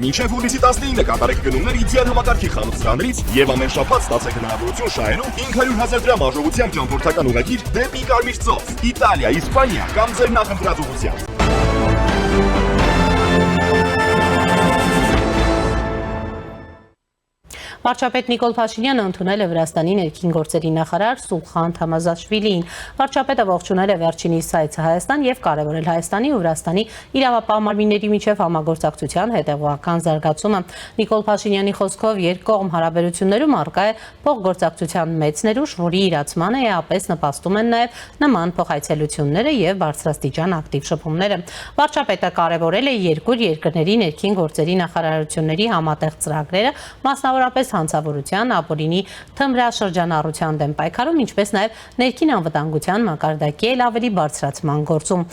Մինչև հուլիսի 19-ը կատարեք գնումներ իդեալ համակարգի խանութներից եւ ամեն շաբաթ ստացեք հնարավորություն շահելու 500,000 դրամ արժողությամբ ճամփորդական ուղղագիր դեպի Կարմիր ծով, Իտալիա, Իսպանիա կամ ձեր նախընտրած ուղղությամբ։ Վարչապետ Նիկոլ Փաշինյանը ընդունել է Վրաստանի ներքին գործերի նախարար Սուլխան Թամազաշվիլիին։ Վարչապետը ողջունել է վերջինիս այցը Հայաստան եւ կարեւորել Հայաստանի ու Վրաստանի իրավապահ մարմինների միջև համագործակցության հետեւողական զարգացումը։ Նիկոլ Փաշինյանի խոսքով երկկողմ հարաբերություններում առկա է փոխգործակցության մեծ ներուժ, որի իրացմանը էապես նպաստում են նաեւ նման փոխայցելությունները եւ բարձրաստիճան ակտիվ շփումները։ Վարչապետը կարեւորել է երկու երկրների ներքին գործերի նախարարությունների համատեղ ծրագրերը, մասնավորապես հանցավորության, ապօրինի թմրաշրջանառության դեմ պայքարում, ինչպես նաև ներքին անվտանգության մակարդակի էլ ավելի բարձրացման գործում։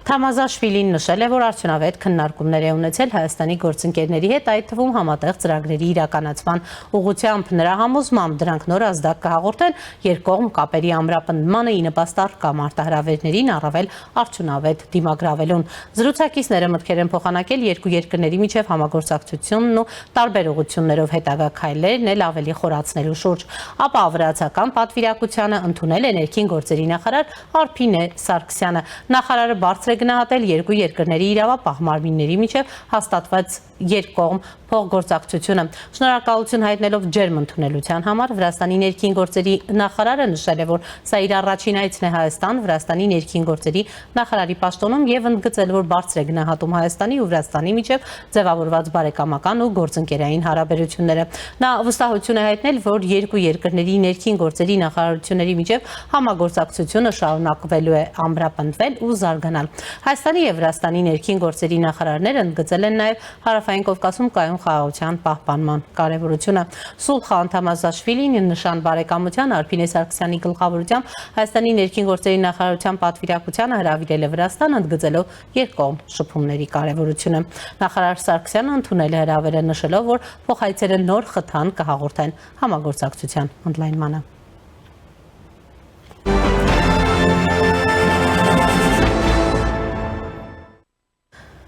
Թամազաշվիլին նշել է, որ արդյունավետ քննարկումներ է ունեցել Հայաստանի գործընկերների հետ, այդ թվում համատեղ ծրագրերի իրականացման ուղղությամբ։ Նրա համոզմամբ դրանք նոր ազդակ կհաղորդեն երկկողմ կապերի ամրապնդմանը ի նպաստ առկա մարտահրավերներին առավել արդյունավետ դիմագրավելուն։ Զրուցակիցները մտքեր են փոխանակել երկու երկրների միջև համագործակցությունն ու տարբեր ուղղություններով հետագա քայլերն էլ ավելի խորացնելու շուրջ։ Ապա վրացական պատվիրակությանը ընդունել է ներքին գործերի նախարար Արփինե Սարգսյանը։ Նախարարը բարձր գնահատել երկու երկրների իրավապահ մարմինների միջև հաստատված երկկողմ փոխգործակցությունը։ Շնորհակալություն հայտնելով ջերմ ընդունելության համար Վրաստանի ներքին գործերի նախարարը նշել է, որ սա իր առաջին այցն է Հայաստան, Վրաստանի ներքին գործերի նախարարի պաշտոնում եւ ընդգծել, որ բարձր է գնահատում Հայաստանի ու Վրաստանի միջև ձևավորված բարեկամական ու գործընկերային հարաբերությունները։ Նա վստահություն է հայտնել, որ երկու երկրների ներքին գործերի նախարարությունների միջև համագործակցությունը շարունակվելու է ամրապնդվել ու զարգանալ։ Հայաստանի եւ Վրաստանի ներքին գործերի նախարարները ընդգծել են նաեւ Հարավային Կովկասում կայուն խաղաղության պահպանման կարևորությունը։ Սուլխան Թամազաշվիլին նշան բարեկամության Արփինե Սարգսյանի գլխավորությամբ Հայաստանի ներքին գործերի նախարարության պատվիրակությանը հրավիրել է Վրաստան, ընդգծելով երկկողմ շփումների կարևորությունը։ Նախարար Սարգսյանը ընդունել է հրավերը, նշելով, որ փոխայցերը նոր խթան կհաղորդեն համագործակցության ընդլայնմանը։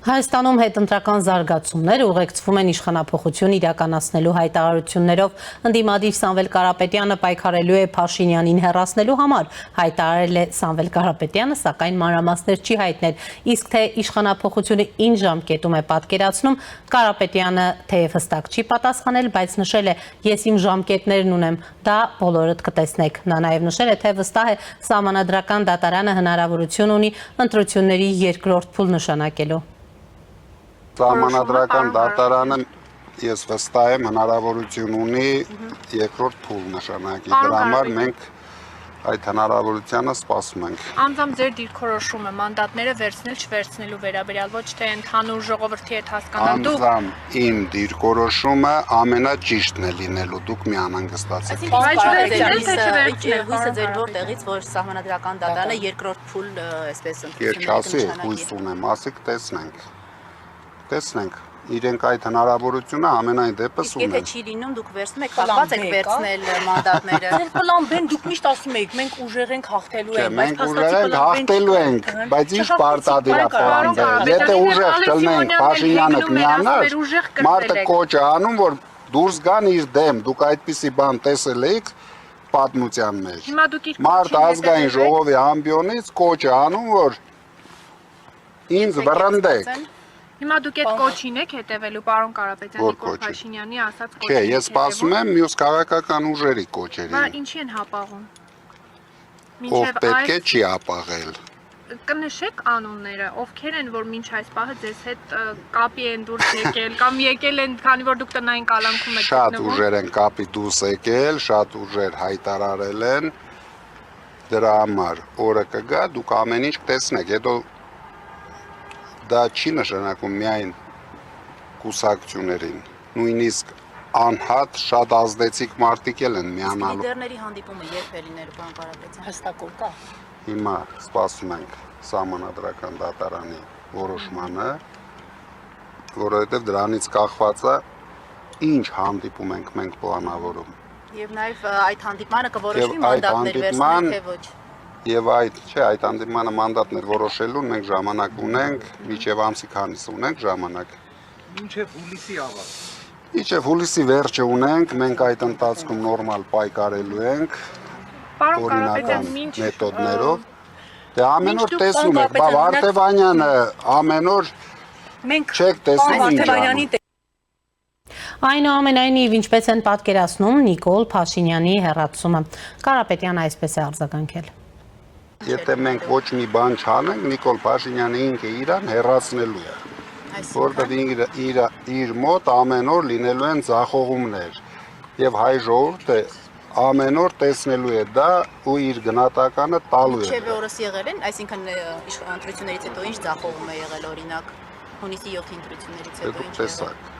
Հայաստանում հետընտրական զարգացումներ ուղեկցվում են իշխանափոխություն իրականացնելու հայտարարություններով։ Ընդդիմադիր Սամվել Կարապետյանը պայքարելու է Փաշինյանին հեռացնելու համար, հայտարարել է Սամվել Կարապետյանը, սակայն մանրամասներ չի հայտնել, իսկ թե իշխանափոխությունը ինչ ժամկետում է պատկերացնում, Կարապետյանը թեև հստակ չի պատասխանել, բայց նշել է, ես իմ ժամկետներն ունեմ, դա բոլորդ կտեսնեք։ Նա նաև նշել է, թե վստահ է Սահմանադրական դատարանը հնարավորություն ունի ընտրությունների երկրորդ փուլ նշանակելու։ Սահմանադրական դատարանը ես վստահ եմ հնարավորություն ունի երկրորդ փուլ նշանակի։ Դրա համար մենք այդ հնարավորությունը սպասում ենք։ Անձամբ ձեր դիրքորոշումը մանդատները վերցնել չվերցնելու վերաբերյալ ոչ թե ընդհանուր ժողովրդի հետ հասկանալ դուք։ Անձամբ իմ դիրքորոշումը ամենաճիշտն է լինելու, դուք մի անհանգստացեք։ Հույսը ձեր որտեղից, որ Սահմանադրական դատարանը երկրորդ փուլ այսպես ընտրություններ հույս ունեմ, ասիկ տեսնենք, իրենք այդ հնարավորությունը ամենայն դեպս ունեն։ Եթե չի լինում, դուք վերցնում եք, կապված եք վերցնել մանդատները։ Ձեր պլան B-ն դուք միշտ ասում եք, մենք ուժեղ ենք հաղթելու ենք, մենք ուժեղ ենք հաղթելու ենք, բայց ինչ պարտադիր է պլան B։ Եթե ուժեղ չլինենք, Փաշինյանը կմիանար, մարդը կոչ է անում, որ դուրս գան իր դեմ, դուք այդպիսի բան տեսել եք պատմության մեջ։ Մարդ ազգային ժողովի ամբիոնից կոչ է անում, որ ինձ վռնդեք։ Հիմա դուք այդ կոչին եք հետևելու պարոն Կարապետյան Նիկոլ Փաշինյանի ասած կոչին։ Չէ, ես սպասում եմ մյուս քաղաքական ուժերի կոչերին։ Բա ինչի են հապաղում։ Ով պետք է չի հապաղել։ Կնշեք անունները, ովքեր են, որ մինչ այս պահը ձեզ հետ կապի են դուրս եկել կամ եկել են, քանի որ դուք տնային կալանքում եք։ Շատ ուժեր են կապի դուրս եկել, շատ ուժեր հայտարարել են։ Դրա համար օրը կգա, դուք ամեն ինչ կտեսնեք, հետո դա չի նշանակում միայն կուսակցություններին, նույնիսկ անհատ շատ ազդեցիկ մարդիկ են միանալու։ Լիդերների հանդիպումը երբ է լինելու, պարոն Կարապետյան։ Հստակով կա։ Հիմա սպասում ենք Սահմանադրական դատարանի որոշմանը, որովհետև դրանից կախված է ինչ հանդիպում ենք մենք պլանավորում։ Եվ նաև այդ հանդիպմանը կորոշվի մանդատներ վերցնել, թե ոչ։ Եվ այդ հանդիպմանը մանդատներ որոշելուն մենք ժամանակ ունենք, մինչև ամսի քանիս ունենք ժամանակ։ մինչև հուլիսի ավարտ։ Իջև հուլիսի վերջը ունենք, մենք այդ ընթացքում նորմալ պայքարելու ենք Պարոն օրինական Կարապետյան, մինչ մեթոդներով։ Դե ամեն օր Մինչ դուք տեսնում եք, բա Կարապետյան, Վարդևանյանը ամեն օր Մենք չեք տեսնում ինչ Վարդևանյանի անում։ Այնուամենայնիվ, ինչպես են պատկերացնում Նիկոլ Փաշինյանի հեռացումը, Կարապետյանը այսպես է արձագանքել։ Եթե մենք ոչ մի բան չանենք, Նիկոլ Փաշինյանը ինքը իրան հեռացնելու է։ Որտեղ իր մոտ ամեն օր լինելու են ձախողումներ եւ հայ ժողովուրդը ամեն օր տեսնելու է դա ու իր գնահատականը տալու է։ Չէ, օրս եղել են, այսինքն ընտրություններից հետո ինչ ձախողում է եղել օրինակ հունիսի 7-ի ընտրություններից հետո ինչ եղել։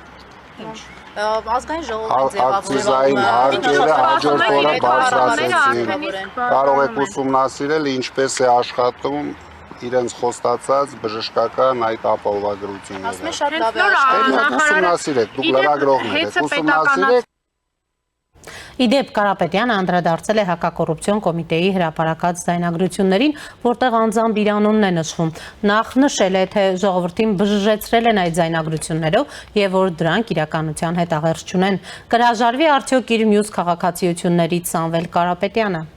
Ինչ։ Ազգային ժողովի Ակցիզային հարկերը հաջորդ օրը բարձրացրեցին։ Կարող եք ուսումնասիրել ինչպես է աշխատում իրենց խոստացած բժշկական այդ ապահովագրությունները։ Ասում շատ լավ է աշխատում։ Ուսումնասիրեք, դուք լրագրողներ եք, ուսումնասիրեք։ Իդեպ Կարապետյանը անդրադարձել է հակակոռուպցիոն կոմիտեի հրապարակած ձայնագրություններին, որտեղ անձամբ իր անունն է նշվում։ Նախ նշել է, թե ժողովրդին բժժեցրել են այդ ձայնագրություններով եւ որ դրանք իրականության հետ աղերս չունեն։ Կհրաժարվի արդյոք իր մյուս քաղաքացիություններից Սամվել Կարապետյանը։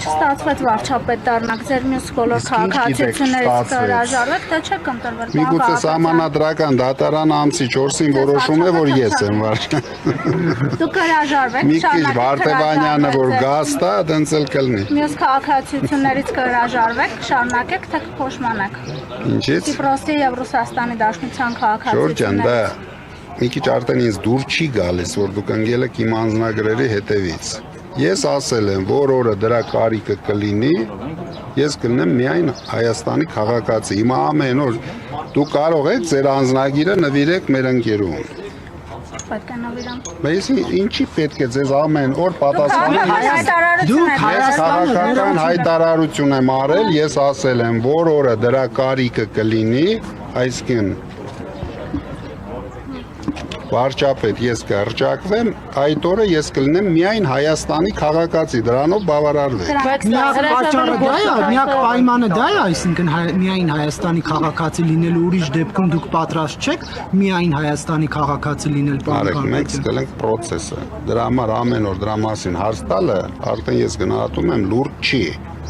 Ստացվեց վարչապետ դառնաք, ձեր մյուս բոլոր քաղաքացիություններից կհրաժարվեք, թե չեք ընտրվել։ Միգուցե սահմանադրական դատարանը ամսի 4-ին որոշում է, որ ես եմ վարչապետ։ Դուք կհրաժարվեք, Մի քիչ Վարդևանյանը որ գաստա, դենց էլ կլինի։ Մյուս քաղաքացիություններից կհրաժարվեք, շարունակեք, թե կփոշմանեք։ Ինչից։ Կիպրոսի եւ Ռուսաստանի Դաշնության Ժորժյան, դա քաղաքացիություններից։ մի քիչ արդեն ինձ դուր չի գալիս, որ դուք ընկել եք իմ անձնագրերի հետևից։ Ես ասել եմ, որ օրը դրա կարիքը կլինի, ես կլինեմ միայն Հայաստանի քաղաքացի։ Հիմա ամեն օր դուք կարող եք ձեր անձնագիրը նվիրեք մեր ընկերուն։ Պետք է նվիրեմ։ Բայց ինչի պետք է ձեզ ամեն օր պատասխանել։ Դուք Ես քաղաքական հայտարարություն եմ արել, ես ասել եմ, որ օրը դրա կարիքը կլինի, այսինքն վարչապետ ես կհռչակվեմ, այդ օրը ես կլինեմ միայն Հայաստանի քաղաքացի, դրանով բավարարվեք։ Միակ պայմանը դա է, այսինքն միայն Հայաստանի քաղաքացի լինելու, ուրիշ դեպքում դուք պատրաստ չեք միայն Հայաստանի քաղաքացի լինել։ Արեք, մենք սկսենք process-ը։ Դրա համար ամեն օր դրա մասին հարց տալը, արդեն ես գնահատում եմ լուրջ չի։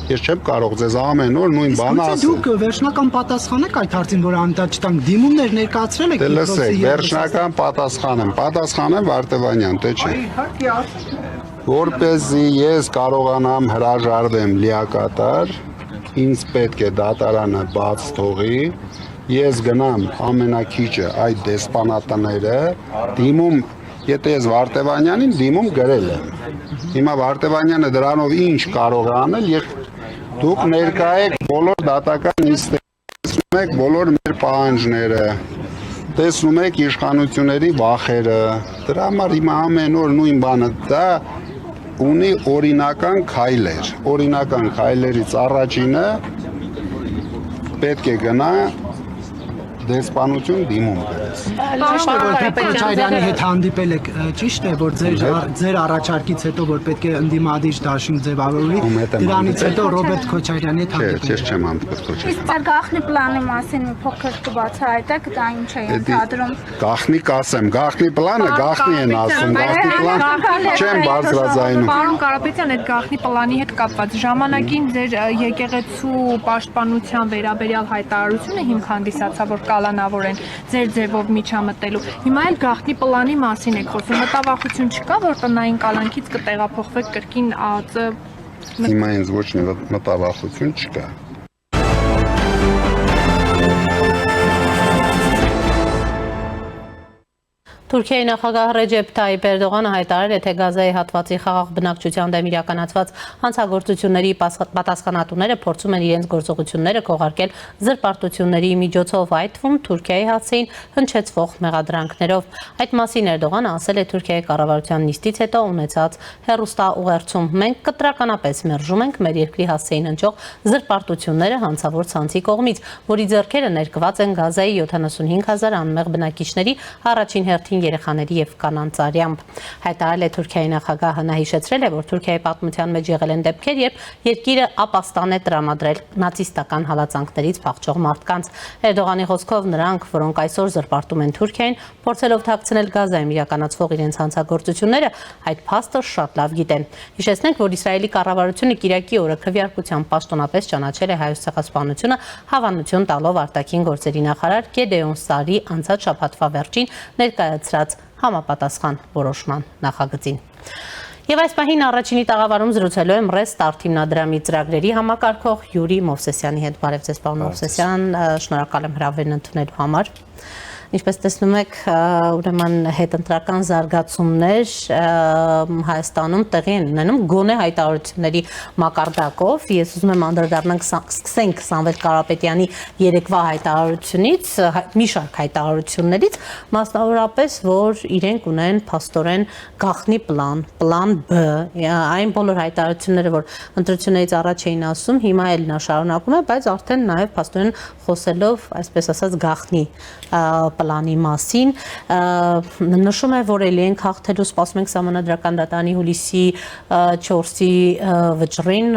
Ես չեմ կարող ձեզ ամեն օր նույն բանը ասել։ Դուք վերջնական պատասխան եք այդ հարցին, որ անընդհատ չտանք, դիմումներ ներկայացրել եք։ Դե լսեք, վերջնական պատասխանեմ Վարդևանյան, թե չէ։ Որպեսզի ես կարողանամ հրաժարվեմ լիակատար, ինձ պետք է դատարանը բաց թողի, ես գնամ ամենակիչը այդ դեսպանատները, դիմում, եթե ես Վարդևանյանին դիմում գրել եմ։ Հիմա Վարդևանյանը դրանով ինչ կարող է անել, դուք ներկա եք բոլոր դատական նիստերին, տեսնում եք բոլոր մեր պահանջները, տեսնում եք իշխանությունների վախերը, դրա համար հիմա ամեն օր նույն բանը, դա ունի օրինական քայլեր, օրինական քայլերից առաջինը պետք է գնա դեսպանություն դիմում գրեց։ Ճիշտ է, որ դուք Քոչարյանի հետ հանդիպել եք, ճիշտ է, որ ձեր առաջարկից հետո, որ պետք է ընդդիմադիր դաշինք ձևավորվի, դրանից հետո Ռոբերտ Քոչարյանի հետ հանդիպել։ Չէ, չեմ հանդիպել Քոչարյանի։ Իսկ ձեր գաղտնի պլանի մասին մի փոքր կբացահայտեք, դա ինչ է ենթադրում։ Գաղտնի կասեմ, գաղտնի պլանը գաղտնի են ասում, գաղտնի պլան չեմ բարձրաձայնում։ Պարոն Կարապետյան, այդ գաղտնի պլանի հետ կապված ժամանակին ձեր եկեղեցու պաշտպանության վերաբերյալ հայտարարությունը հիմք հանդիսացավ, որ կալանավոր են ձեր ձևով միջամտելու։ Հիմա էլ գաղտնի պլանի մասին եք խոսում։ Մտավախություն չկա, որ տնային կալանքից կտեղափոխվեք կրկին ԱԱԾ։ Հիմա ինձ ոչ մի մտավախություն չկա։ Թուրքիայի նախագահ Ռեջեփ Թայիփ Էրդողանը հայտարարել է, թե Գազայի հատվածի խաղաղ բնակչության դեմ իրականացված հանցագործությունների պատասխանատուները փորձում են իրենց գործողությունները քողարկել զրպարտությունների միջոցով, այդ թվում Թուրքիայի հասցեին հնչեցվող մեղադրանքներով։ Այդ մասին Էրդողանը ասել է Թուրքիայի կառավարության նիստից հետո ունեցած հեռուստաուղերձում. «Մենք կտրականապես մերժում ենք մեր երկրի հասցեին հնչող զրպարտությունները հանցավոր ցանցի կողմից, որի ձեռքերը ներկված են Գազայի 75,000 անմեղ բնակիչների առաջին հերթին երեխաների եւ կանանց արյամբ։ Հայտարարել է Թուրքիայի նախագահը, նա հիշեցրել է, որ Թուրքիայի պատմության մեջ եղել են դեպքեր, երբ երկիրը ապաստան է տրամադրել նացիստական հալածանքներից փախչող մարդկանց։ Էրդողանի խոսքով նրանք, որոնք այսօր զրպարտում են Թուրքիային, փորձելով թաքցնել Գազայում իրականացվող իրենց հանցագործությունները, այդ փաստը շատ լավ գիտեն։ Հիշեցնենք, որ Իսրայելի կառավարությունը Կիրակի օրը քվեարկությամբ պաշտոնապես ճանաչել է հայոց ցեղասպանությունը, հավանություն տալով արտաքին գործերի նախարար Գեդեոն Սարի անցած շաբաթվա վերջին ներկայացրած համապատասխան որոշման նախագծին։ Եվ այս պահին առաջինի տաղավարում զրուցելու եմ Restart հիմնադրամի ծրագրերի համակարգող Յուրի Մովսեսյանի հետ։ Բարև ձեզ, պարոն Մովսեսյան, շնորհակալ եմ հրավերն ընդունելու համար։ Ինչպես տեսնում եք, ուրեմն հետընտրական զարգացումներ Հայաստանում տեղի են ունենում գոնե հայտարարությունների մակարդակով։ Ես ուզում եմ անդրադառնանք, սկսենք Սամվել Կարապետյանի երեկվա հայտարարությունից, մի շարք հայտարարություններից, մասնավորապես, որ իրենք ունեն փաստորեն գաղտնի պլան B, այն բոլոր հայտարարությունները, որ ընտրություններից առաջ էին ասում, հիմա էլ նա շարունակում է, բայց արդեն նաև փաստորեն խոսելով, այսպես ասած, գաղտնի պլանի մասին, նշում է, որ էլի ենք հաղթելու, սպասում ենք Սահմանադրական դատարանի հուլիսի 4-ի վճռին,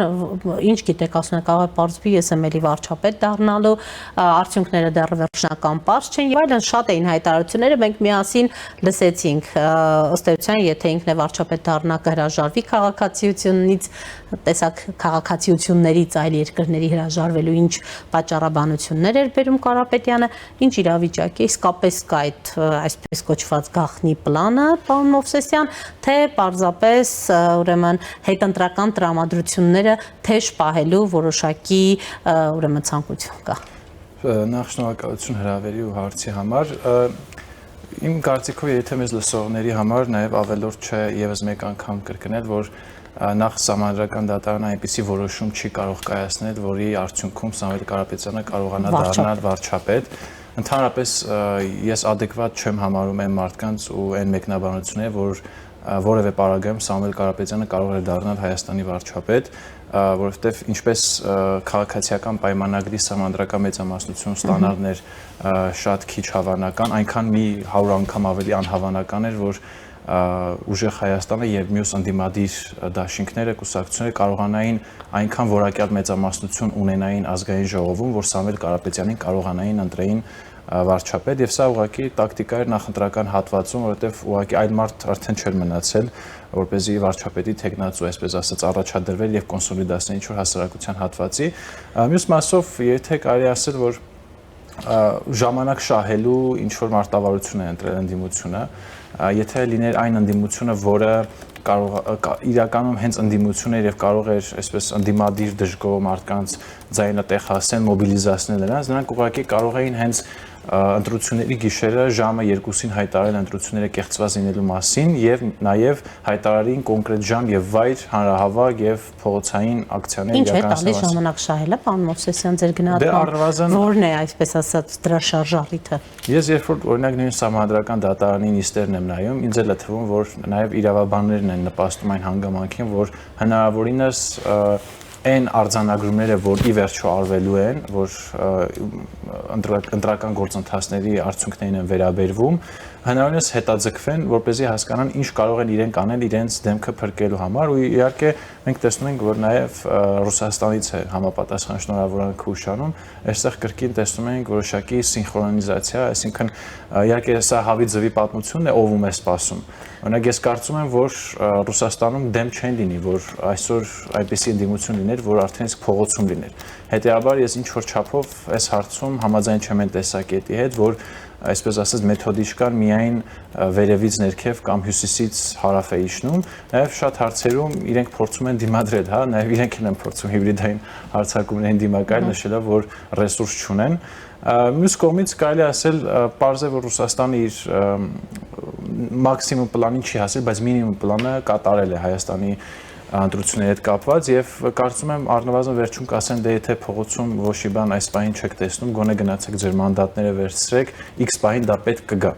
ինչ գիտեք, ասում եք, կարող է պարզվի, ես եմ էլի վարչապետ դառնալու, արդյունքները դեռ վերջնական պարզ չեն, եւ այլն շատ էին հայտարարությունները, մենք միասին լսեցինք, ըստ էության, եթե ինքն է վարչապետ դառնա, կհրաժարվի քաղաքացիությունից, տեսակ քաղաքացիություններից այլ երկրների հրաժարվելու ինչ պատճառաբանություններ էր բերում Կարապետյանը, ինչ իրավիճակ է, իսկապես կա այդ այսպես կոչված գաղտնի պլանը, պարոն Մովսեսյան, թե պարզապես ուրեմն հետընտրական տրամադրությունները թեժ պահելու որոշակի ուրեմն ցանկություն կա։ Նախ շնորհակալություն հրավերի ու հարցի համար։ Իմ կարծիքով, եթե մեզ լսողների համար նաև ավելորդ չէ եւս մեկ անգամ կրկնել, որ նախ Սահմանադրական դատարանը այնպիսի որոշում չի կարող կայացնել, որի արդյունքում Սամվել Կարապետյանը կարողանա դառնալ վարչապետ։ Ընդհանրապես ես adekvat չեմ համարում այն մարդկանց ու այն մեկնաբանությունները, որ որևէ պարագայում Սամվել Կարապետյանը կարող է դառնալ Հայաստանի վարչապետ, որովհետև ինչպես քաղաքացիական պայմանագրի սահմանադրական մեծամասնություն ստանալն էր շատ քիչ հավանական, այնքան մի 100 անգամ ավելի անհավանական էր, որ ուժեղ Հայաստանը եւ մյուս ընդդիմադիր դաշինքները, կուսակցությունները կարողանային այնքան որակյալ մեծամասնություն ունենային ազգային ժողովում, որ Սամվել Կարապետյանին կարողանային ընտրեին վարչապետ, եւ սա ուղղակի տակտիկա էր նախընտրական հատվածում, որովհետեւ ուղղակի այլ մարդ արդեն չէր մնացել, որպեսզի վարչապետի թեկնածու, այսպես ասած, առաջադրվել եւ կոնսոլիդացնել ինչ-որ հասարակության հատվածի։ Մյուս մասով, եթե կարելի ասել, որ ժամանակ շահելու ինչ-որ մարտավարություն է ընտրել ընդդիմությունը, եթե լիներ այն ընդդիմությունը, որը իրականում հենց ընդդիմություն էր եւ կարող էր այսպես ընդդիմադիր դժգոհ մարդկանց ձայնը տեղ հասնել, մոբիլիզացնել նրանք ուղղակի կարող էին հենց ընտրությունների գիշերը ժամը 2-ին հայտարարել ընտրությունները կեղծված լինելու մասին եւ նաեւ հայտարարին կոնկրետ ժամ եւ վայր հանրահավաք եւ փողոցային ակցիաներ իրականացնել։ Ինչ է տալիս ժամանակ շահելը, պարոն Մովսեսյան, ձեր գնահատմամբ որն է այսպես ասած դրա շարժառիթը։ Ես երբ որ օրինակ նույն Սահմանադրական դատարանի նիստերն եմ նայում, ինձ էլ է թվում, որ նաեւ իրավաբաններն են նպաստում այն հանգամանքին, որ հնարավորինս այն արձանագրումները, որ ի վերջո արվելու են, որ ընտրական գործընթացների արդյունքներին են վերաբերվում, հնարավորինս հետաձգվեն, որպեսզի հասկանան ինչ կարող են իրենք անել իրենց դեմքը փրկելու համար ու իհարկե մենք տեսնում ենք, որ նաև Ռուսաստանից է համապատասխան շնորհավորանքը ուշանում, այստեղ կրկին տեսնում ենք որոշակի սինխրոնիզացիա, այսինքն իհարկե սա հավի ձվի պատմությունն է, ով է սպասում։ Օրինակ ես կարծում եմ, որ Ռուսաստանում դեմ չեն լինի, որ այսօր այնպիսի ընդդիմություն լիներ, որ արդեն իսկ փողոցում լիներ։ Հետեւաբար ես ինչ որ չափով այս հարցում համաձայն չեմ այն տեսակետի հետ, որ այսպես ասած մեթոդիկան միայն վերևից ներքև կամ հյուսիսից հարավ է իջնում, նաև շատ հարցերում իրենք փորձում են դիմադրել, հա, նաև իրենք են փորձում հիբրիդային հարձակումներին դիմակայել, նշելով, որ ռեսուրս չունեն։ Մյուս կողմից կարելի ասել, պարզ է, որ Ռուսաստանը իր մաքսիմում պլանին չի հասել, բայց մինիմում պլանը կատարել է Հայաստանի ընտրությունների հետ կապված եւ կարծում եմ առնվազն վերջում կասեն դե եթե փողոցում ոչի բան այս պահին չեք տեսնում, գոնե գնացեք ձեր մանդատները վերցրեք, X պահին դա պետք կգա։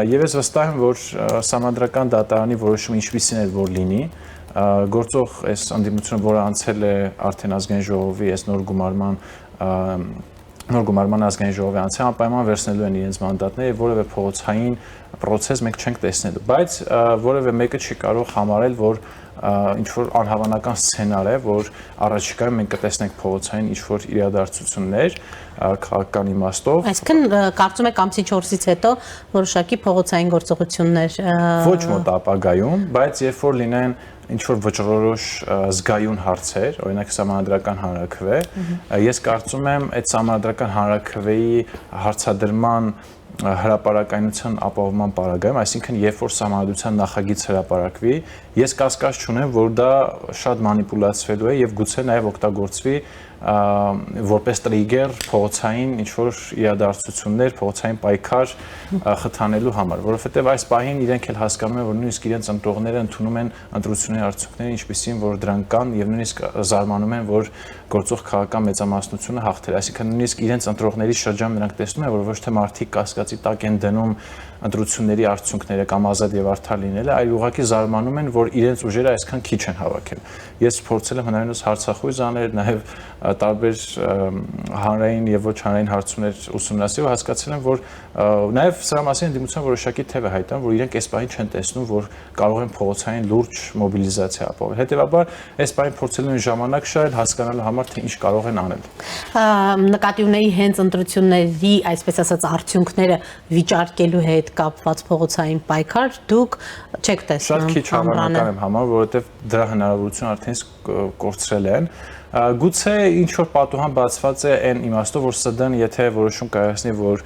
Եվ ես վստահ եմ, որ Սահմանադրական դատարանի որոշումը ինչպիսին է որ լինի, գործող այս ընդդիմությունը, որը անցել է արդեն ազգային ժողովի այս նոր գումարման նոր գումարման ազգային ժողովի անցի անպայման վերցնելու են իրենց մանդատները եւ որևէ փողոցային process մենք չենք տեսնելու, բայց որևէ մեկը չի կարող համարել, որ ինչ որ անհավանական սցենար է, որ առաջիկայում մենք կտեսնենք փողոցային ինչ որ իրադարձություններ քաղաքական իմաստով։ Այսինքն կարծում եք ամսի 4-ից հետո որոշակի փողոցային գործողություններ ոչ մոտ ապագայում, բայց երբ որ լինեն ինչ որ վճռորոշ զգայուն հարցեր, օրինակ սահմանադրական հանրաքվե, ես կարծում եմ այդ սահմանադրական հանրաքվեի հարցադրման հրապարակայնության ապահովման պարագայում, այսինքն երբ որ սահմանադրության նախագիծ հրապարակվի, ես կասկած չունեմ, որ դա շատ մանիպուլացվելու է եւ գուցե նաեւ օգտագործվի որպես տրիգեր փողոցային ինչ որ իրադարձություններ, փողոցային պայքար խթանելու համար, որովհետեւ այս պահին իրենք էլ հասկանում են, որ նույնիսկ իրենց ընտրողները ընդունում են ընտրությունների արդյունքները, ինչպիսին որ դրանք կան եւ նույնիսկ զարմանում են, որ գործող քաղաքական մեծամասնությունը հաղթել, այսինքն նույնիսկ իրենց ընտրողների շրջան նրանք տեսնում են, որ ոչ թե մարդիկ կասկածի տակ են դնում ընտրությունների արդյունքները կամ ազատ եւ արդար լինելը, այլ ուղղակի զարմանում են, որ իրենց ուժերը այսքան քիչ են հավաքել։ Ես փորձել եմ հնարավորինս հարցախույզ անել, նաեւ տարբեր հանրային եւ ոչ հանրային հարցումներ ուսումնասիրել ու հասկացել եմ, որ նաեւ սրա մասին ընդդիմության որոշակի թեւ է հայտարարում, որ իրենք այս պահին չեն տեսնում, որ կարող են փողոցային լուրջ մոբիլիզացիա ապահովել։ Հետեւաբար, այս պահին փորձելու են ժամանակ շահել հասկանալու համար, թե ինչ կարող են անել։ Նկատի ունեի հենց ընտրությունների, այսպես ասած, արդյունքները վիճարկելու հետ կապված փողոցային պայքար, դուք չեք տեսնում։ Շատ քիչ հավանական եմ համարում, որովհետեւ դրա հնարավորությունը արդեն կորցրել են։ Գուցե ինչ որ պատուհան բացված է այն իմաստով, որ ՍԴ-ն եթե որոշում կայացնի, որ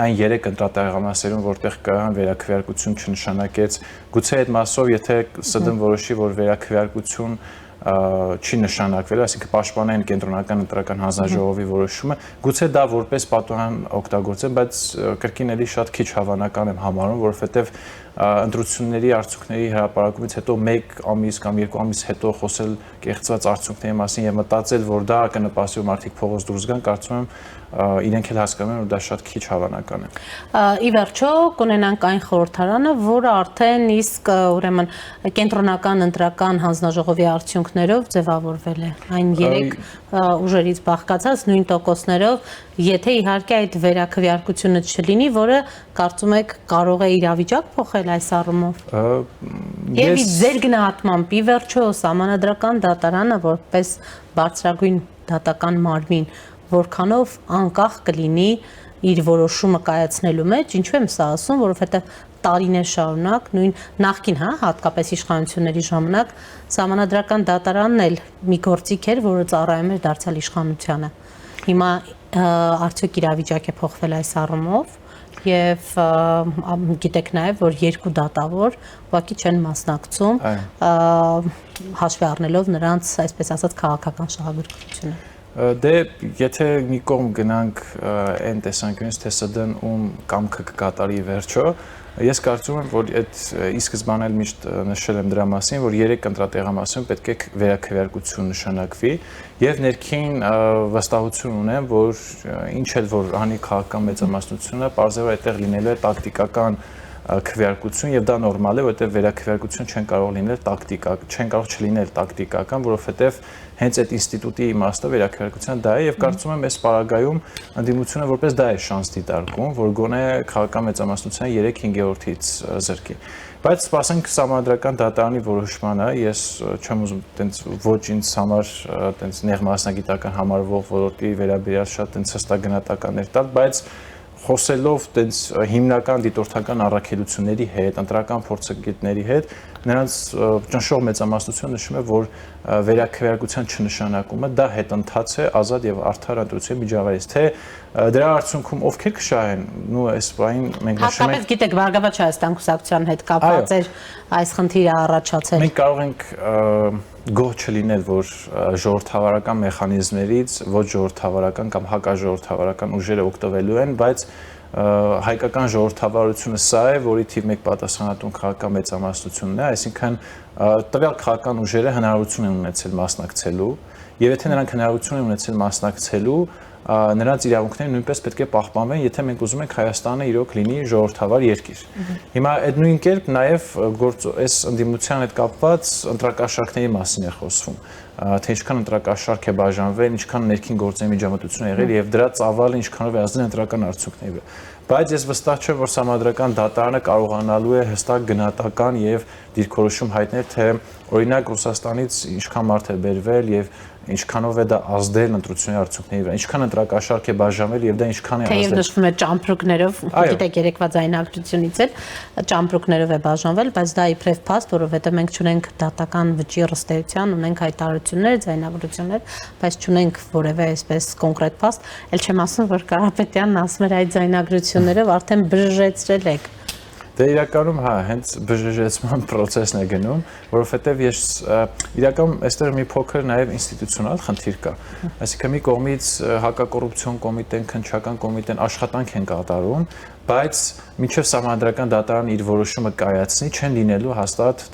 այն 3 ընտրատեղամասերում, որտեղ կան վերաքվեարկություն չնշանակեց, գուցե այդ մասով, եթե ՍԴ-ն որոշի, որ վերաքվեարկություն չի նշանակվել, այսինքն պաշտպանեն կենտրոնական ընտրական հանձնաժողովի որոշումը, գուցե դա որպես պատուհան օգտագործեն, բայց կրկին էլի շատ քիչ հավանական եմ համարում, որովհետև ընտրությունների արդյունքների հրապարակումից հետո 1 ամիս կամ 2 ամիս հետո խոսել կեղծված արդյունքների մասին եւ մտածել, որ դա կնպաստի որ մարդիկ փողոց դուրս գան, կարծում եմ իրենք էլ հասկանում են, որ դա շատ քիչ հավանական է։ Ի վերջո կունենանք այն խորհրդարանը, որը արդեն իսկ ուրեմն կենտրոնական ընտրական հանձնաժողովի արդյունքներով ձևավորվել է։ Այն 3 ուժերից բաղկացած նույն տոկոսներով, եթե իհարկե այդ վերաքվեարկությունը չլինի, որը կարծում եք կարող է իրավիճակ փոխել այս առումով։ Եվ ձեր գնահատմամբ ի վերջո սահմանադրական դատարանը որպես բարձրագույն դատական մարմին որքանով անկախ կլինի իր որոշումը կայացնելու մեջ, ինչու եմ սա ասում, որովհետև տարիներ շարունակ նույն նախկին, հատկապես իշխանությունների ժամանակ սահմանադրական դատարանն էլ մի գործիք էր, որը ծառայում էր դարձյալ իշխանությանը։ Հիմա արդյոք իրավիճակ է փոխվել այս առումով եւ գիտեք նաեւ, որ 2 դատավոր ուղղակի չեն մասնակցում հաշվի առնելով նրանց, այսպես ասած, քաղաքական շահագրգռությունը։ Դե եթե մի կողմ գնանք այն տեսանկյունից, թե ՍԴ-ն ում կամքը կկատարի վերջո, ես կարծում եմ, որ այդ ի սկզբանե միշտ նշել եմ դրա մասին, որ 3 ընտրատեղամասերում պետք է վերաքվեարկություն նշանակվի եւ ներքին վստահություն ունեմ, որ ինչ էլ որ անի քաղաքական մեծամասնությունը, պարզվի այդտեղ լինելու է տակտիկական քվեարկություն եւ դա նորմալ է, որովհետեւ վերաքվեարկություն չեն կարող լինել տակտիկական, չեն կարող չլինել տակտիկական, որովհետեւ հենց այդ ինստիտուտի իմաստը վերաքվեարկության դա է եւ կարծում եմ այս պարագայում ընդդիմությունը որպես դա է շանս դիտարկում, որ գոնե քաղաքական մեծամասնության 3/5-ից զրկի։ Բայց սպասենք սահմանադրական դատարանի որոշմանը, ես չեմ ուզում տենց ոչ ինձ համար տենց նեղ մասնագիտական համարվող ոլորտի վերաբերյալ շատ տենց հստակ գնահատականներ տալ, բայց խոսելով տենց հիմնական դիտորդական առաքելությունների հետ, ընտրական փորձագետների հետ, նրանց ճնշող մեծամասնությունը նշում է, որ վերաքվեարկության չնշանակումը դա հետընթաց է ազատ եւ արդար ընտրության միջավայրից, թե դրա արդյունքում ովքեր կշահեն, նու այս բանին մենք նշում ենք։ Հատկապես գիտեք, Բարգավաճ Հայաստան կուսակցության հետ կապված էր այս խնդիրը առաջացել։ Մենք կարող ենք գոհ չլինել, որ ժողովրդավարական մեխանիզմներից ոչ ժողովրդավարական կամ հակաժողովրդավարական ուժերը օգտվելու են, բայց հայկական ժողովրդավարությունը սա է, որի թիվ 1 պատասխանատուն քաղաքական մեծամասնությունն է, այսինքն տվյալ քաղաքական ուժերը հնարավորություն են ունեցել մասնակցելու, եւ եթե նրանք հնարավորություն են ունեցել մասնակցելու, նրանց իրավունքները նույնպես պետք է պահպանվեն, եթե մենք ուզում ենք Հայաստանը իրոք լինի ժողովրդավար երկիր։ Հիմա այդ նույն կերպ նաև այս ընդդիմության հետ կապված ընտրակաշառքների մասին է խոսվում։ թե ինչքան ընտրակաշարք է բաժանվել, ինչքան ներքին գործերի միջամտություն է եղել եւ դրա ծավալը ինչքանով է ազդել ընտրական արդյունքների վրա։ Բայց ես վստահ չեմ, որ Սահմանադրական դատարանը կարողանալու է հստակ գնահատական եւ դիրքորոշում հայտնել, թե օրինակ Ռուսաստանից ինչքան մարդ է բերվել եւ ինչքանով է դա ազդել ընտրությունների արդյունքների վրա, ինչքան ընտրակաշարք է բաժանվել եւ դա ինչքան է ազդել։ Թեև նշվում է ճամպրուկներով, գիտեք երեկվա ձայնագրությունից էլ ճամպրուկներով է բաժանվել, բայց դա իբրև փաստ, որովհետեւ մենք չունենք դատական վճիռ ըստեյության, ունենք հայտարարություններ, ձայնագրություններ, բայց չունենք որևէ այսպես կոնկրետ փաստ, ել չեմ ասում, որ Կարապետյանն ասում էր այդ ձայնագրություններով արդեն բժժեցրել եք։ Դե իրականում հա, հենց բժշկեցման process-ն է գնում, որովհետև ես իրականում այստեղ մի փոքր նաև ինստիտուցիոնալ խնդիր կա։ Այսինքն մի կողմից հակակոռուպցիոն կոմիտեն, քննչական կոմիտեն աշխատանք են կատարում, բայց մինչև Սահմանադրական դատարանը իր որոշումը կայացնի, չեն լինելու հաստատ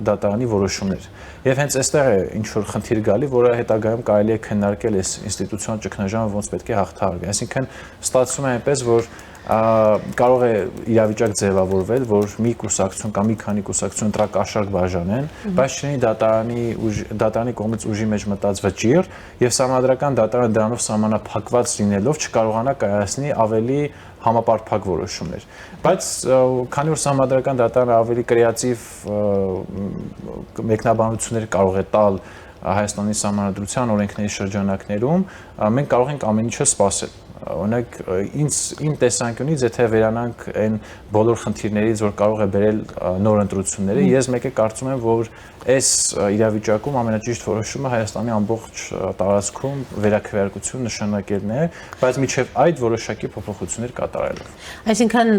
դատարանի որոշումներ։ Եվ հենց այստեղ է ինչ որ խնդիր գալի, որը հետագայում կարելի է քննարկել այս ինստիտուցիոնալ ճգնաժամը ոնց պետք է հաղթահարվի։ Այսինքն ստացվում է այնպես, որ կարող է իրավիճակ ձևավորվել, որ մի կուսակցություն կամ մի քանի կուսակցություն ընտրակաշարք բաժանեն, բայց չլինի դատարանի կողմից ուժի մեջ մտած վճիռ եւ Սահմանադրական դատարանը դրանով սահմանափակված լինելով չկարողանա կայացնի ավելի համապարփակ որոշումներ։ Բայց քանի որ Սահմանադրական դատարանը ավելի կրեատիվ մեկնաբանություններ կարող է տալ Հայաստանի Սահմանադրության օրենքների շրջանակներում, մենք կարող ենք ամեն ինչը սպասել։ Օրինակ իմ տեսանկյունից եթե վերանանք այն բոլոր խնդիրներից, որ կարող է բերել նոր ընտրությունները, ես մեկ է կարծում եմ, որ այս իրավիճակում ամենաճիշտ որոշումը Հայաստանի ամբողջ տարածքում վերաքվեարկություն նշանակելն է, բայց միջև այդ որոշակի փոփոխություններ կատարելով։ Այսինքն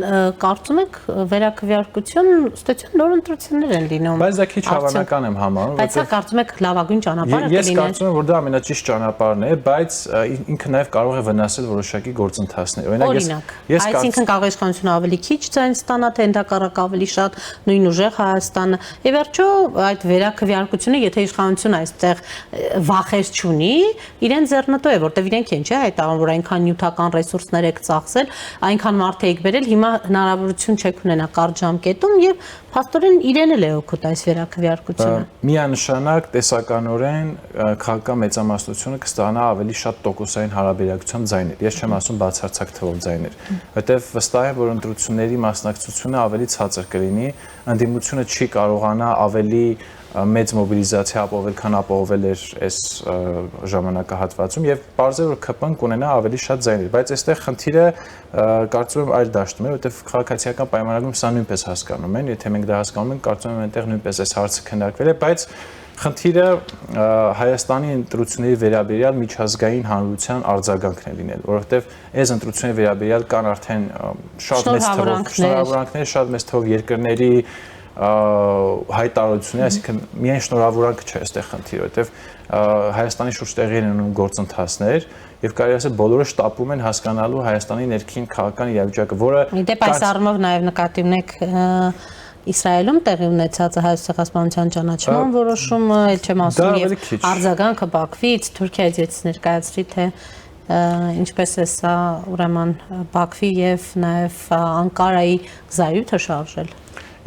կարծում եք վերաքվեարկություն, ըստեյության նոր ընտրություններ են լինում։ Բայց դա քիչ հավանական եմ համարում, բայց սա կարծում եք լավագույն ճանապարհը կլիներ։ Ես կարծում եմ, որ դա ամենաճիշտ ճանապարհն է, բայց ինքը նաև կարող է վնասել որոշակի գործընթացներ։ Օրինակ, այսինքն կարող է իշխանությունը ավելի քիչ ձայն ստանա, թե ընդհակառակ ավելի շատ նույն ուժեղ Հայաստանը։ Եվ վերջո այդ վերաքվեարկությունը, եթե իշխանությունը այստեղ վախեր չունի, իրեն ձեռնտու է, որտեղ իրենք են, չէ՞, հայտարարում, որ այնքան նյութական ռեսուրսներ եք ծախսել, այնքան մարդ եք բերել, հիմա հնարավորություն չեք ունենա կարճ ժամկետում եւ փաստորեն իրեն էլ է օգուտ այս վերաքվեարկությունը։ Միանշանակ տեսականորեն քաղաքական մեծամասնությունը կստանա ավելի շատ տոկոսային հարաբերակցությամբ ձայներ։ Ես չեմ ասում բացարձակ թվով ձայներ, որտեղ վստահ եմ, որ ընտրությունների մասնակցությունը ավելի ցածր կլինի, ընդդիմությունը չի կարողանա ավելի մեծ մոբիլիզացիա ապահովել, քան ապահովել էր այս ժամանակահատվածում եւ բարձր որ ԿՊ-ն կունենա ավելի շատ ձայներ, բայց այստեղ խնդիրը կարծում եմ այլ դաշտում է, որտեղ քաղաքացիական պայմանագրում սա նույնպես հասկանում են, եթե մենք դա հասկանում ենք, կարծում եմ այնտեղ նույնպես այս հարցը քննարկվել է, բայց խնդիրը Հայաստանի ընտրությունների վերաբերյալ միջազգային հանրության արձագանքն է լինել, որովհետև այս ընտրությունների վերաբերյալ կան արդեն շատ մեծ թվով շնորհավորանքներ, շատ մեծ թվով երկրների հայտարարություններ, այսինքն միայն շնորհավորանքը չէ այստեղ խնդիրը, որովհետև Հայաստանի շուրջ տեղի են ունենում գործընթացներ եւ կարելի ասել բոլորը շտապում են հասկանալու Հայաստանի ներքին քաղաքական իրավիճակը, որը դեպ այս առումով նաեւ նկատի ունեք Իսրայելում տեղի ունեցած Հայոց ցեղասպանության ճանաչման որոշումը, ել չեմ ասում եւ արձագանքը Բաքվից, Թուրքիայից ես ներկայացրի, թե ինչպես է սա ուրեմն Բաքվի եւ նաեւ Անկարայի զայրույթը շարժել։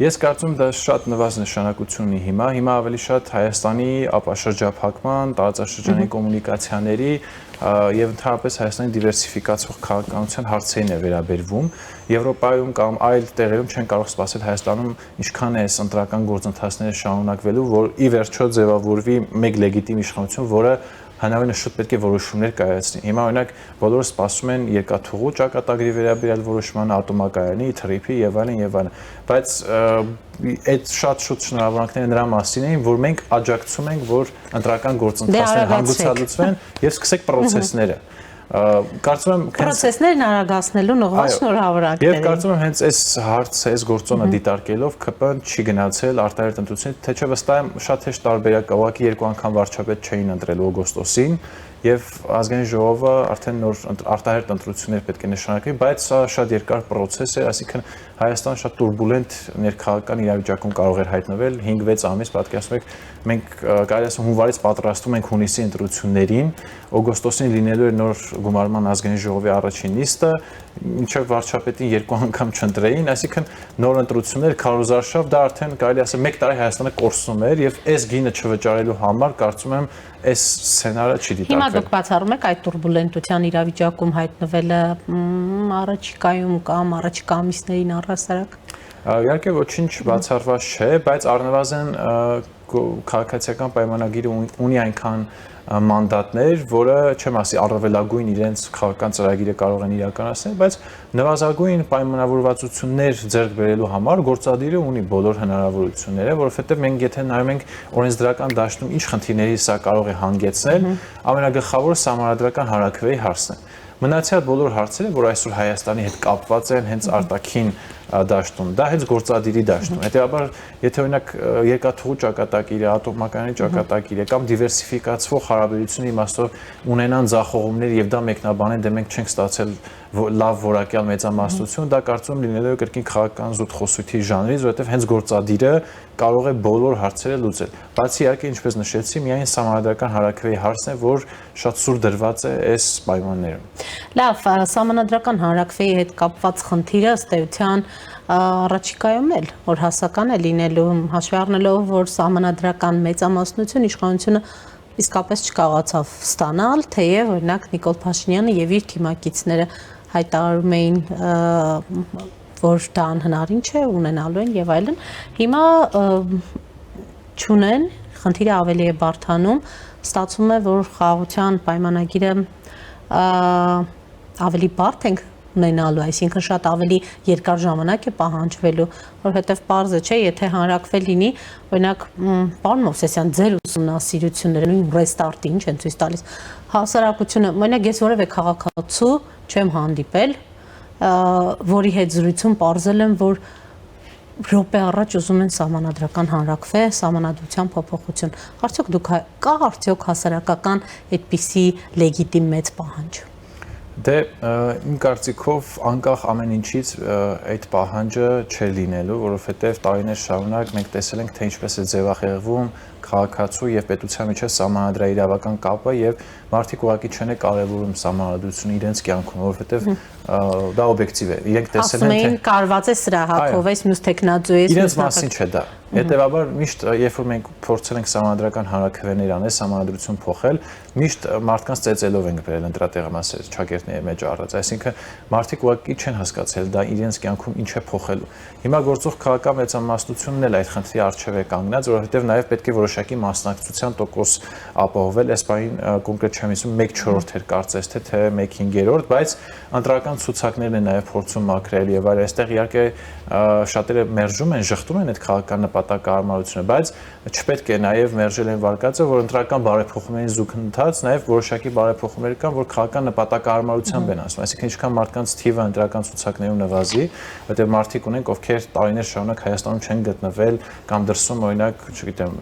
Ես կարծում դա շատ նվազ նշանակություն ունի հիմա ավելի շատ Հայաստանի ապաշրջափակման, տարածաշրջանային կոմունիկացիաների եւ ընդհանրապես Հայաստանի դիվերսիֆիկացող քաղաքականության հարցերին է վերաբերվում։ Եվրոպայում կամ այլ տեղերում չեն կարող սպասել Հայաստանում ինչքան է այս ընտրական գործընթացները շարունակվելու, որ ի վերջո ձևավորվի մեկ լեգիտիմ իշխանություն, որը հնարավորինս շուտ պետք է որոշումներ կայացնի։ Հիմա օրինակ բոլորը սպասում են երկաթուղու ճակատագրի վերաբերյալ որոշմանը, ատոմակայանի, թրիփի եւ այլն, բայց այդ շատ շուտ շնորհավորանքները նրա մասին էին, որ մենք աջակցում ենք, որ ընտրական գործընթացները հանգուցալուծվեն եւ սկսեք process-ները։ Կարծում եմ process-ներն արագացնելու նողված շնորհավորանքներ։ Եվ կարծում եմ հենց այս հարցը, այս գործոնը դիտարկելով ԿՊ-ն չի գնացել արտահերտ ընտրությունից, թե չէ վստահ եմ շատ հեշտ տարբերակ կա, ուղղակի երկու անգամ վարչապետ չէին ընտրել օգոստոսին եւ ազգային ժողովը արդեն նոր արտահերտ ընտրություններ պետք է նշանակվի, բայց սա շատ երկար process է, այսինքն Հայաստանը շատ турբուլենտ ներքաղաքական իրավիճակում կարող էր հայտնվել 5-6 ամիս, պատկերացնում եք, մենք կարելի ասում հունվարից պատրաստում ենք հունիսի ընտրություններին, օգոստոսին լինելու էր նոր գումարման ազգային ժողովի առաջին նիստը մինչև վարչապետին 2 անգամ չընտրեին, այսինքն նոր ընտրություններ քարոզարշավ դա արդեն կարելի ասել 1 տարի Հայաստանը կորսում էր եւ այս գինը չվճարելու համար կարծում եմ այս սցենարը չի դիտարկվել։ Հիմա դուք բացառում եք այդ տուրբուլենտության իրավիճակում հայտնվելը առաջիկայում կամ առաջիկա ամիսներին առհասարակ։ Իհարկե ոչինչ բացառված չէ, բայց առնվազն քաղաքացիական պայմանագիրը ունի այնքան մանդատներ, որը չեմ ասի առավելագույն իրենց քաղաքական ծրագիրը կարող են իրականացնել, բայց նվազագույն պայմանավորվածություններ ձեռք բերելու համար գործադիրը ունի բոլոր հնարավորությունները, որովհետև մենք եթե նայում ենք օրենսդրական դաշտում ինչ խնդիրների սա կարող է հանգեցնել, ամենագլխավորը սահմանադրական հարաքվեի հարցն է։ Մնացյալ բոլոր հարցերը, որ այսօր Հայաստանի հետ կապված են հենց արտաքին դաշտում, դա հենց գործադիրի դաշտում։ Հետևաբար, եթե օրինակ երկաթուղու ճակատագիրը, ատոմակայանի ճակատագիրը կամ դիվերսիֆիկացվող հարաբերությունների իմաստով ունենան ձախողումներ եւ դա մեկնաբանեն, դե մենք չենք ստացել լավ որակյալ մեծամասնություն, դա կարծում եմ լինելու է կրկին քաղաքական զուտ խոսույթի ժանրից, որովհետև հենց գործադիրը կարող է բոլոր հարցերը լուծել։ Բացի իհարկե, ինչպես նշեցի, միայն սահմանադրական հարաքվեի հարցն է, որ շատ սուր դրված է այս պայմաններում։ Լավ, սահմանադրական հարաքվեի հետ կապված խնդիրը ըստ էության առաջիկայում էլ որ հասական է լինելու, հաշվի առնելով, որ սահմանադրական մեծամասնություն իշխանությունը իսկապես չկարողացավ ստանալ, թեև օրինակ Նիկոլ Փաշինյանը եւ իր թիմակիցները հայտարարում էին, որ դա անհնարին չէ, ունենալու են եւ այլն։ Հիմա չունեն, խնդիրը ավելի է բարդանում, ստացվում է, որ խաղաղության պայմանագիրը ավելի բարդ ենք ունենալու, այսինքն շատ ավելի երկար ժամանակ է պահանջվելու, որովհետև պարզ է, չէ, եթե հանրաքվե լինի, օրինակ, պարոն Մովսեսյան, ձեր ուսումնասիրությունները նույն ռեստարտի ինչ են ցույց տալիս, հասարակությունը, օրինակ ես որևէ քաղաքացու չեմ հանդիպել, որի հետ զրույցում պարզել եմ, որ րոպե առաջ ուզում են սահմանադրական հանրաքվե, սահմանադրության փոփոխություն։ Արդյոք դուք կա արդյոք հասարակական այդպիսի լեգիտիմ մեծ պահանջ։ Դե իմ կարծիքով անկախ ամեն ինչից այդ պահանջը չէ լինելու, որովհետև տարիներ շարունակ մենք տեսել ենք, թե ինչպես է ձևախեղվում քաղաքացու եւ պետության միջեւ սահմանադրաիրավական կապը եւ մարդիկ ուղղակի չեն կարևորում սահմանադրությունը իրենց կյանքում, որովհետեւ դա օբյեկտիվ է։ Իրենք տեսել են, թե ասում են կարված է սրահակով, այս մյուս տեխնոձու է։ Իրենց մասին չէ դա։ Հետևաբար միշտ երբ որ մենք փորձել ենք սահմանադրական հանրաքվեներ անել, սահմանադրություն փոխել, միշտ մարդկանց ծեծելով ենք բերել ընտրատեղը մասեր ճակերտների մեջ առած, այսինքն մարդիկ ուղղակի չեն հասկացել դա իրենց կյանքում ինչ է փոխելու։ Հիմա գործող քաղաքական մեծամասնությունն էլ այդ խնդրի առջև է կանգնած, որովհետև նաև պետք է որոշակի մասնակցության տոկոս ապահովել, այս բանին կոնկրետ չեմ ասում 1/4 էր կարծես թե 1/5, բայց ընտրական ցուցակներն են նաև փորձում մաքրել եւ այլ, այստեղ իհարկե շատերը մերժում են, շղթում են այդ քաղաքական նպատակահարմարությունը, բայց չպետք է նաև մերժել են վարկածը, որ ընտրական բարեփոխումների զուգընթաց նաև որոշակի բարեփոխումներ կան, որ քաղաքական նպատակահարմարությամբ են ասում, այսինքն ինչքան մարդկանց թիվը ընտրական ցուցակներում նվազի, որտեղ մարդիկ ունենք, ովքեր տարիներ շարունակ Հայաստանում չեն գտնվել կամ դրսում օրինակ, չգիտեմ,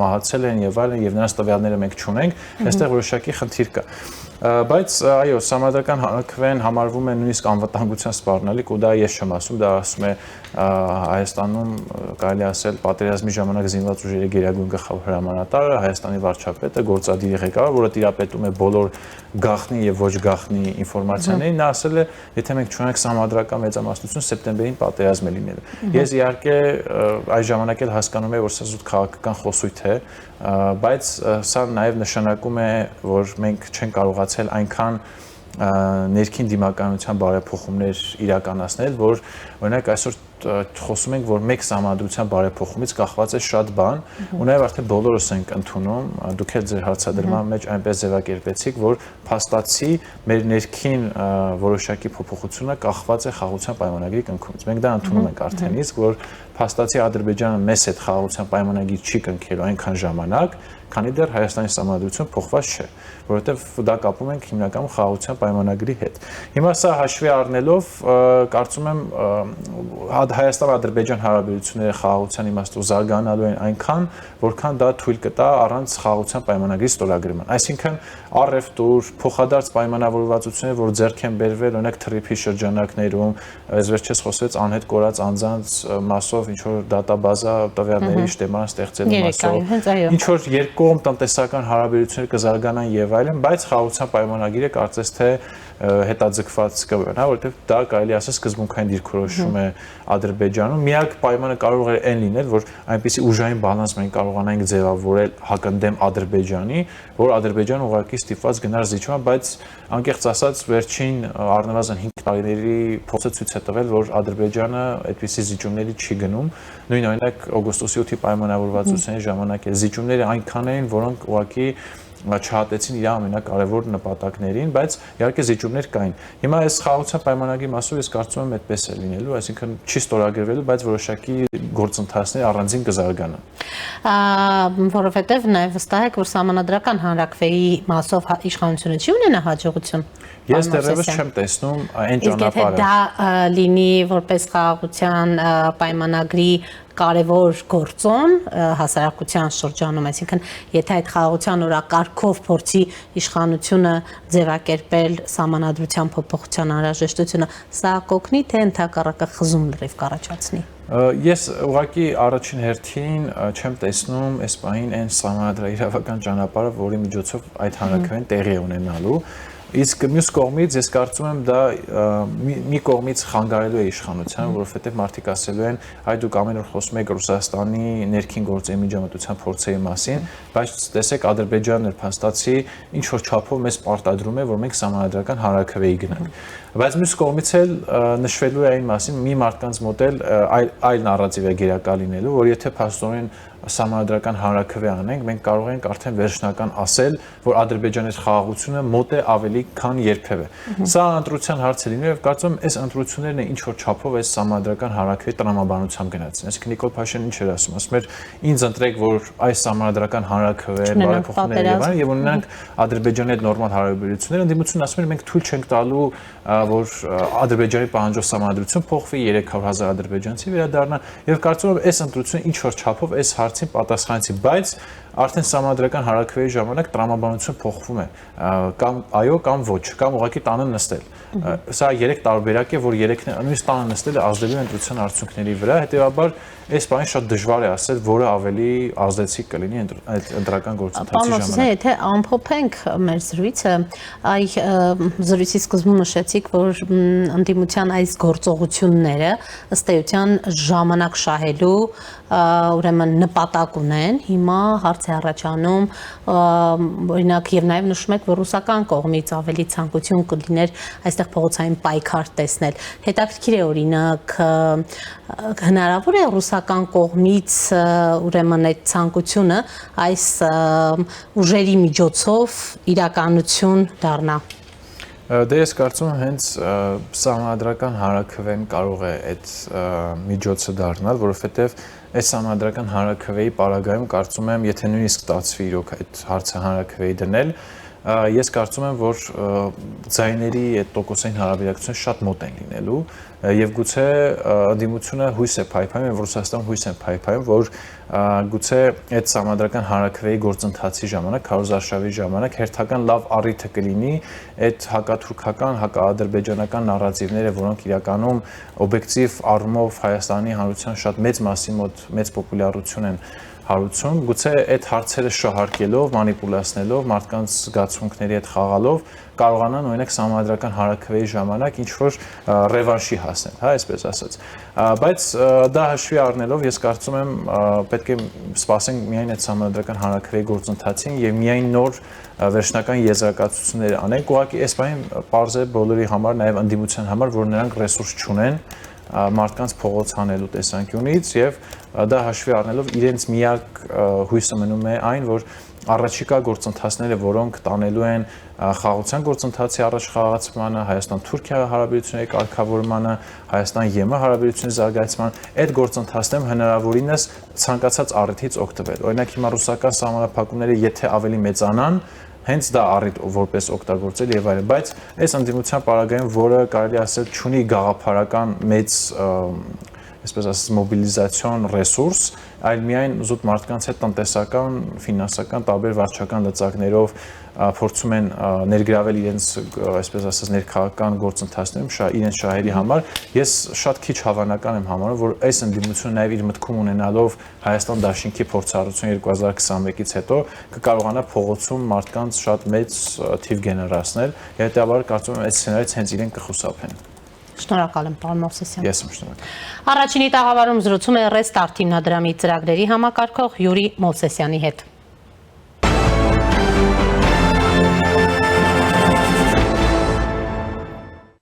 մահացել են եւ այլն եւ նրանց տվյալները մենք չունենք, այստեղ որոշակի խնդիր կա։ Բայց այո, սահմանադրական հանրաքվեն համարվում է նույնիսկ անվտանգության սպառնալիք ու դա ես չեմ ասում, դա ասում է Հայաստանում կարելի ասել պատերազմի ժամանակ զինված ուժերի գերագույն գլխավոր հրամանատարը, Հայաստանի վարչապետը, գործադիրի ղեկավար, որը տիրապետում է բոլոր գաղտնի եւ ոչ գաղտնի ինֆորմացիաներին, նա ասել է, եթե մենք չունենք սահմանադրական մեծամասնություն, սեպտեմբերին պատերազմ է լինելու։ Ես իհարկե այս ժամանակ էլ հասկանում եմ, որ սա զուտ քաղաքական խոսույթ է, բայց սա նաև նշանակում է, որ մենք չենք կարողացել այնքան ներքին դիմականության բարեփոխումներ իրականացնել, որ օրինակ այսօր խոսում ենք, որ մեկ սահմանադրության բարեփոխումից կախված է շատ բան, ու նաև արդեն բոլորս ենք ընդունում, դուք էլ ձեր հարցադրման մեջ այնպես ձևակերպեցիք, որ փաստացի մեր ներքին որոշակի փոփոխությունը կախված է խաղաղության պայմանագրի կնքումից։ Մենք դա ընդունում ենք արդեն իսկ, որ փաստացի Ադրբեջանը մեզ հետ խաղաղության պայմանագիր չի կնքելու այնքան ժամանակ, քանի դեռ Հայաստանի սահմանադրությունը փոխված չէ, որովհետև դա կապում ենք հիմնականում խաղաղության պայմանագրի հետ։ Հիմա սա հաշվի առնելով, կարծում եմ Հայաստան-Ադրբեջան հարաբերությունները խաղաղության իմաստով զարգանալու են այնքան, որքան դա թույլ կտա առանց խաղաղության պայմանագրի ստորագրման։ Այսինքն առևտուր, փոխադարձ պայմանավորվածություններ, որ ձեռք են բերվել, օրինակ թրիփի շրջանակներում, այս վերջերս խոսվեց անհետ կորած անձանց մասով ինչ որ դատաբազա տվյալների շտեմարան ստեղծելու մասով, ինչ որ երկկողմ տնտեսական հարաբերություններ կզարգանան եւ այլն, բայց խաղաղության պայմանագիրը կարծես թե հետաձգված կվեն, հա, որովհետև դա կարելի ասել սկզբունքային դիրքորոշում է Ադրբեջանում։ Միակ պայմանը կարող է այն լինել, որ այնպիսի ուժային բալանս մենք կարողանանք ձևավորել հակընդդեմ Ադրբեջանի, որ Ադրբեջանը ուղղակի ստիպված գնար զիջման, բայց անկեղծ ասած վերջին առնվազն 5 տարիների փորձը ցույց է տվել, որ Ադրբեջանը այդպիսի զիջումների չի գնում։ Նույն օրինակ օգոստոսի 8-ի պայմանավորվածության ժամանակ զիջումները այնքան էին, որոնք ուղղակի չհատեցին իր ամենակարևոր նպատակներին, բայց իհարկե զիջումներ կային։ Հիմա այս խաղաղության պայմանագրի մասով ես կարծում եմ այդպես է լինելու, այսինքն չի ստորագրվելու, բայց որոշակի գործընթացներ առանձին կզարգանան։ Որովհետև նաև վստահ եք, որ սահմանադրական հանրաքվեի մասով իշխանությունը չի ունենա հաջողություն։ Ես դեռևս չեմ տեսնում այն ճանապարհը։ Իսկ եթե դա լինի որպես խաղաղության պայմանագրի կարևոր գործոն հասարակության շրջանում, այսինքն եթե այդ խաղաղության օրակարգով փորձի իշխանությունը ձևակերպել սահմանադրության փոփոխության անհրաժեշտությունը, սա կօգնի թե ընդհակառակը խզում լրիվ կառաջացնի։ Ես ուղղակի առաջին հերթին չեմ տեսնում այս պահին այն սահմանադրաիրավական ճանապարհը, որի միջոցով այդ հանրաքվեն տեղի ունենալու։ Իսկ մյուս կողմից ես կարծում եմ դա մի կողմից խանգարելու է իշխանության, որովհետև մարդիկ ասելու են, այ դուք ամեն օր խոսում եք Ռուսաստանի ներքին գործերի միջամտության փորձերի մասին, բայց տեսեք Ադրբեջանն էր փաստացի ինչ որ չափով մեզ պարտադրում է, որ մենք սահմանադրական հանրաքվեի գնանք։ Բայց մյուս կողմից էլ նշվելու է այն մասին, մի մարդկանց մոտ էլ այլ նարատիվ է գերակա լինելու, որ եթե փաստորեն սահմանադրական հանրաքվե անենք, մենք կարող ենք արդեն վերջնական ասել, որ Ադրբեջանի խաղաղությունը մոտ է ավելի քան երբևէ։ Սա ընտրության հարց է լինելու եւ կարծում եմ այս ընտրություններն է ինչ որ չափով այս սահմանադրական հանրաքվեի տրամաբանությամբ գնացին։ Այսինքն Նիկոլ Փաշինյանը ինչ էր ասում, ասում էր ինձ ընտրեք, որ այս սահմանադրական հանրաքվե բարեփոխումները եւ ունենանք Ադրբեջանի հետ նորմալ հարաբերություններ, ընդդիմությունն ասում էր մենք թույլ չենք տալու որ Ադրբեջանի պահանջող սահմանադրություն փոխվի 300,000 ադրբեջանցի վերադառնան եւ կարծում եմ այս ընտրությունը ինչ որ չափով այս հարցին պատասխանեցի, բայց արդեն սահմանադրական հանրաքվեի ժամանակ տրամաբանություն փոխվում է կամ այո կամ ոչ, կամ ուղղակի տանը նստել։ Սա 3 տարբերակ է, որ 3-ն նույնիսկ տանը նստելը ազդելու է ընտրության արդյունքների վրա, հետեւաբար այս բանը շատ դժվար է ասել, որը ավելի ազդեցիկ կլինի այդ ընտրական գործընթացի ժամանակ։ Եթե ամփոփենք մեր զրույցը, այ զրույցի սկզբում նշեցիք, որ ընդդիմության այս գործողությունները ըստ էության ժամանակ շահելու ուրեմն նպատակ ունեն։ Հիմա հարց է առաջանում, օրինակ եւ նաեւ նշում եք, որ ռուսական կողմից ավելի ցանկություն կլիներ այստեղ փողոցային պայքար տեսնել։ Հետաքրքիր է օրինակ հնարավոր է ռուսական կողմից ուրեմն այդ ցանկությունը այս ուժերի միջոցով իրականություն դառնա։ Դե ես կարծում եմ հենց սահմանադրական հանրաքվեն կարող է այդ միջոցը դառնալ, որովհետև այս սահմանադրական հանրաքվեի պարագայում կարծում եմ, եթե նույնիսկ ստացվի իրոք այդ հարցը հանրաքվեի դնել, ես կարծում եմ, որ ձայների այդ տոկոսային հարաբերակցությունը շատ մոտ են լինելու եւ գուցե ընդդիմությունը հույս է փայփայում եւ Ռուսաստանը հույս է փայփայում, որ գուցե այդ սահմանադրական հանրաքվեի գործընթացի ժամանակ, քարոզարշավի ժամանակ հերթական լավ առիթը կլինի այդ հակաթուրքական, հակաադրբեջանական նարատիվները, որոնք իրականում օբյեկտիվ առումով Հայաստանի հանրության շատ մեծ մասի մոտ մեծ պոպուլյարություն են հարուցում, գուցե այդ հարցերը շահարկելով, մանիպուլացնելով, մարդկանց զգացմունքների հետ խաղալով կարողանան օրինակ սահմանադրական հանրաքվեի ժամանակ ինչ որ ռևանշի հասնել, հա, այսպես ասած։ Բայց դա հաշվի առնելով ես կարծում եմ պետք է սպասենք միայն այդ սահմանադրական հանրաքվեի գործընթացին եւ միայն նոր վերջնական եզրակացություններ անենք, ուղղակի այս բանը պարզ է բոլորի համար, նաեւ ընդդիմության համար, որ նրանք ռեսուրս չունեն մարդկանց փողոց հանելու տեսանկյունից եւ դա հաշվի առնելով իրենց միակ հույսը մնում է այն, որ առաջիկա գործընթացները, որոնք տանելու են խաղաղության գործընթացի առաջխաղացմանը, Հայաստան-Թուրքիա հարաբերությունների կարգավորմանը, Հայաստան-ԵՄ հարաբերությունների զարգացման, այդ գործընթացներում հնարավորինս ցանկացած առիթից օգտվել։ Օրինակ հիմա ռուսական սահմանափակումները եթե ավելի մեծանան, հենց դա առիթ որպես օգտագործել եւ այլն, բայց այս ընդդիմության պարագայում, որը կարելի ասել չունի գաղափարական մեծ այսպես ասած մոբիլիզացիոն ռեսուրս, այլ միայն զուտ մարդկանց հետ տնտեսական, ֆինանսական տարբեր վարչական լծակներով փորձում են ներգրավել իրենց, այսպես ասած, ներքաղաքական գործընթացներում իրենց շահերի համար։ Ես շատ քիչ հավանական եմ համարում, որ այս ընդդիմությունը նաև իր մտքում ունենալով Հայաստան դաշինքի փորձառություն 2021-ից հետո կկարողանա փողոցում մարդկանց շատ մեծ թիվ գեներացնել, հետեւաբար կարծում եմ այս սցենարից հենց իրեն կխուսափեն։ Շնորհակալ եմ, պարոն Մովսեսյան։ Ես եմ շնորհակալ։ Առաջինի տաղավարում զրուցում է Restart հիմնադրամի ծրագրերի համակարգող Յուրի Մովսեսյանի հետ։